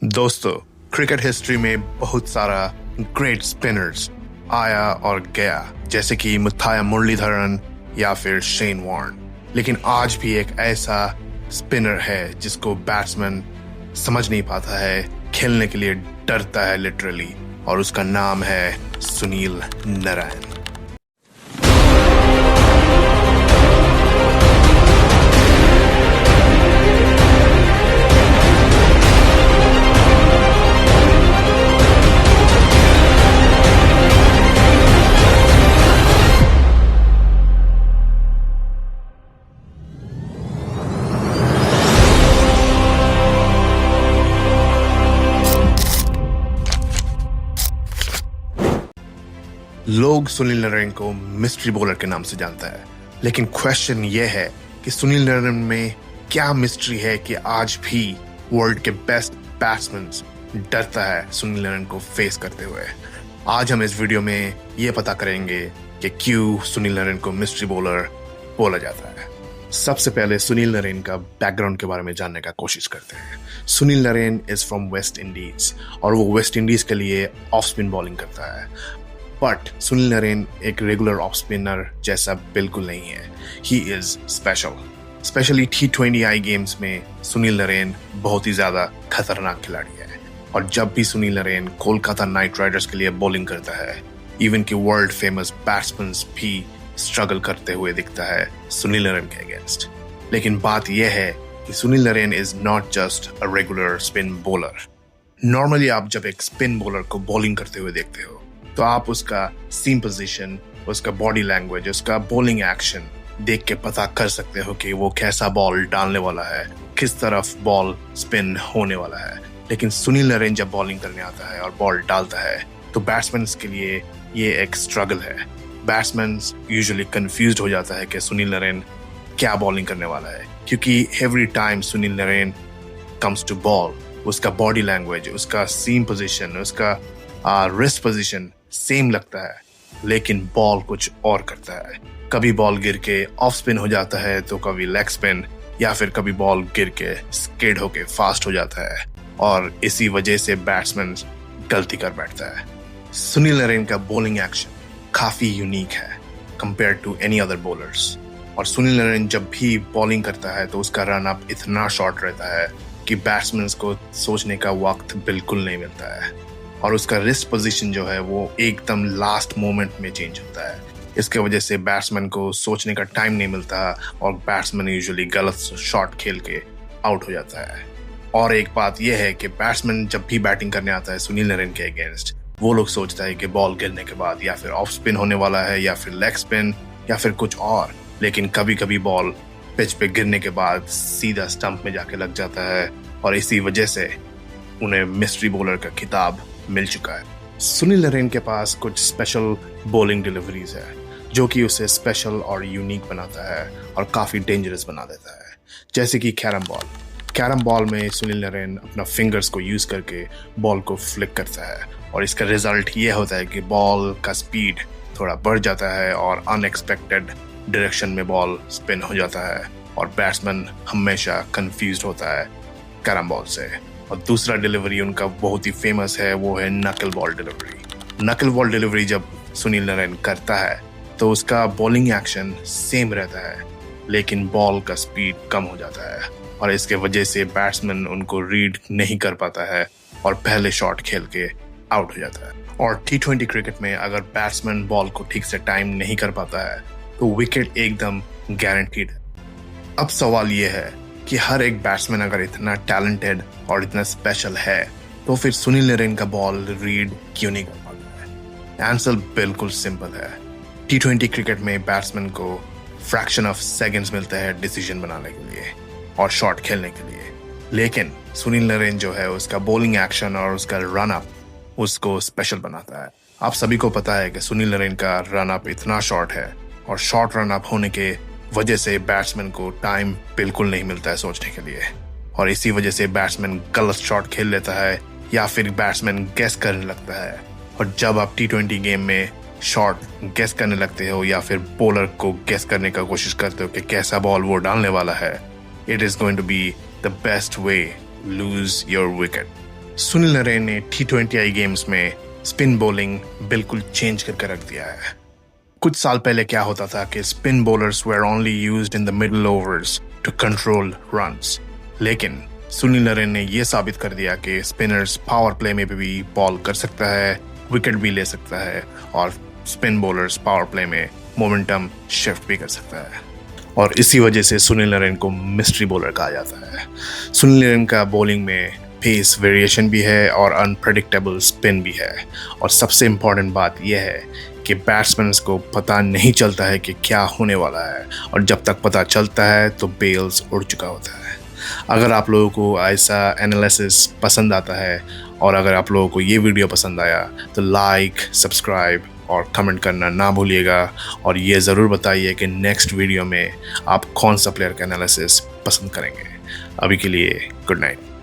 दोस्तों, cricket history में बहुत सारा ग्रेट स्पिनर्स आया और गया, जैसे कि मुथाया मुरलीधरन या फिर शेन वॉर्न। लेकिन आज भी एक ऐसा स्पिनर है जिसको बैट्समैन समझ नहीं पाता है, खेलने के लिए डरता है लिटरली, और उसका नाम है सुनील नारायण। लोग सुनील नारायण को मिस्ट्री बॉलर के नाम से जानता है, लेकिन क्वेश्चन ये है कि सुनील नारायण में क्या मिस्ट्री है कि आज भी वर्ल्ड के बेस्ट बैट्समैन डरता है सुनील नारायण को फेस करते हुए। आज हम इस वीडियो में ये पता करेंगे कि क्यों सुनील नारायण को मिस्ट्री बॉलर बोला जाता है। सबसे पहले सुनील नारायण का बैकग्राउंड के बारे में जानने का कोशिश करते हैं। Sunil Narayan is from West Indies और वो वेस्ट इंडीज के लिए ऑफ स्पिन बॉलिंग करता है। बट सुनील नारायण एक रेगुलर ऑफ स्पिनर जैसा बिल्कुल नहीं है। He is specially T20I games में सुनील नारायण बहुत ही ज्यादा खतरनाक खिलाड़ी है। और जब भी सुनील नारायण कोलकाता नाइट राइडर्स के लिए बॉलिंग करता है, इवन कि वर्ल्ड फेमस बैट्समैन भी स्ट्रगल करते हुए दिखता है सुनील नारायण के अगेंस्ट। लेकिन बात यह है कि Sunil Narayan is not just a regular spin bowler. Normally आप जब एक स्पिन बॉलर को बॉलिंग करते हुए देखते हो तो आप उसका सीम पोजीशन, उसका बॉडी लैंग्वेज, उसका बॉलिंग एक्शन देख के पता कर सकते हो कि वो कैसा बॉल डालने वाला है, किस तरफ बॉल स्पिन होने वाला है। लेकिन सुनील नारायण जब बॉलिंग करने आता है और बॉल डालता है तो बैट्समैन के लिए ये एक स्ट्रगल है। बैट्समैन यूजुअली कंफ्यूज्ड हो जाता है कि सुनील नारायण क्या बॉलिंग करने वाला है, क्योंकि every time Sunil Narayan comes to bowl, उसका बॉडी लैंग्वेज, उसका सीम पोजीशन, उसका रिस्ट पोजीशन सेम लगता है, लेकिन बॉल कुछ और करता है। कभी बॉल गिर के ऑफ स्पिन हो जाता है, तो कभी लेग स्पिन, या फिर कभी बॉल गिर के स्किड होके फास्ट हो जाता है, और इसी वजह से बैट्समैन गलती कर बैठता है। सुनील नारायण का बॉलिंग एक्शन काफी यूनिक है compare to any other bowlers. और सुनील नारायण जब भी बॉलिंग करता है तो उसका रन अप इतना शॉर्ट रहता है कि बैट्समैन को सोचने का वक्त बिल्कुल नहीं मिलता है, और उसका रिस्ट पोजीशन जो है वो एकदम लास्ट मोमेंट में चेंज होता है। इसके वजह से बैट्समैन को सोचने का टाइम नहीं मिलता और बैट्समैन यूजुअली गलत शॉट खेल के आउट हो जाता है। और एक बात यह है कि बैट्समैन जब भी बैटिंग करने आता है सुनील नारायण के अगेंस्ट, वो लोग सोचता है कि बॉल गिरने के बाद या फिर ऑफ स्पिन होने वाला है, या फिर लेग स्पिन, या फिर कुछ और। लेकिन कभी कभी बॉल पिच पे गिरने के बाद सीधा स्टंप में जाके लग जाता है, और इसी वजह से उन्हें मिस्ट्री बॉलर का खिताब मिल चुका है। सुनील नारायण के पास कुछ स्पेशल बॉलिंग डिलीवरीज है जो कि उसे स्पेशल और यूनिक बनाता है और काफी डेंजरस बना देता है। जैसे कि कैरम बॉल में सुनील नारायण अपना फिंगर्स को यूज करके बॉल को फ्लिक करता है, और इसका रिजल्ट ये होता है कि बॉल का स्पीड थोड़ा बढ़ जाता है और अनएक्सपेक्टेड डायरेक्शन में बॉल स्पिन हो जाता है, और बैट्समैन हमेशा कंफ्यूज होता है कैरम बॉल से। और दूसरा डिलीवरी उनका बहुत ही फेमस है, वो है नकल बॉल डिलीवरी। जब सुनील नारायण करता है तो उसका बॉलिंग एक्शन सेम रहता है, लेकिन बॉल का स्पीड कम हो जाता है, और इसके वजह से बैट्समैन उनको रीड नहीं कर पाता है और पहले शॉट खेल के आउट हो जाता है। और T20 क्रिकेट में अगर बैट्समैन बॉल को ठीक से टाइम नहीं कर पाता है तो विकेट एकदम गारंटीड है। अब सवाल ये है कि हर एक बैट्समैन अगर इतना टैलेंटेड और इतना स्पेशल है तो फिर सुनील नारायण का बॉल रीड क्यों नहीं कर पाता है? आंसर बिल्कुल सिंपल है। T20 क्रिकेट में बैट्समैन को फ्रैक्शन ऑफ सेकंड्स मिलता है डिसीजन बनाने के लिए और शॉट खेलने के लिए, लेकिन सुनील नारायण जो है उसका बॉलिंग एक्शन और उसका रन अप उसको स्पेशल बनाता है। आप सभी को पता है कि सुनील नारायण का रन अप इतना शॉर्ट है, और शॉर्ट रन अप होने के वजह से बैट्समैन को टाइम बिल्कुल नहीं मिलता है सोचने के लिए, और इसी वजह से बैट्समैन गलत शॉट खेल लेता है या फिर बैट्समैन गेस करने लगता है। और जब आप T20 गेम में शॉट गेस करने लगते हो या फिर बॉलर को गेस करने का कोशिश करते हो कि कैसा बॉल वो डालने वाला है, it is going to be the best way lose your wicket. Sunil Narine ने T20I गेम्स में स्पिन बॉलिंग बिल्कुल चेंज करके रख दिया है। कुछ साल पहले क्या होता था कि spin bowlers were only used in the middle overs to control runs, लेकिन सुनील नरेन ने यह साबित कर दिया कि स्पिनर्स पावर प्ले में भी बॉल कर सकता है, विकेट भी ले सकता है और स्पिन बॉलर्स पावर प्ले में मोमेंटम शिफ्ट भी कर सकता है। और इसी वजह से सुनील नरेन को मिस्ट्री बॉलर कहा जाता है। सुनील नरेन का बॉलिंग में पेस वेरिएशन भी है और अनप्रेडिक्टेबल स्पिन भी है, और सबसे इम्पॉर्टेंट बात यह है कि बैट्समैन को पता नहीं चलता है कि क्या होने वाला है, और जब तक पता चलता है तो बेल्स उड़ चुका होता है। अगर आप लोगों को ऐसा एनालिसिस पसंद आता है और अगर आप लोगों को ये वीडियो पसंद आया तो लाइक, सब्सक्राइब और कमेंट करना ना भूलिएगा, और ये ज़रूर बताइए कि नेक्स्ट वीडियो में आप कौन सा प्लेयर का एनालिसिस पसंद करेंगे। अभी के लिए गुड नाइट।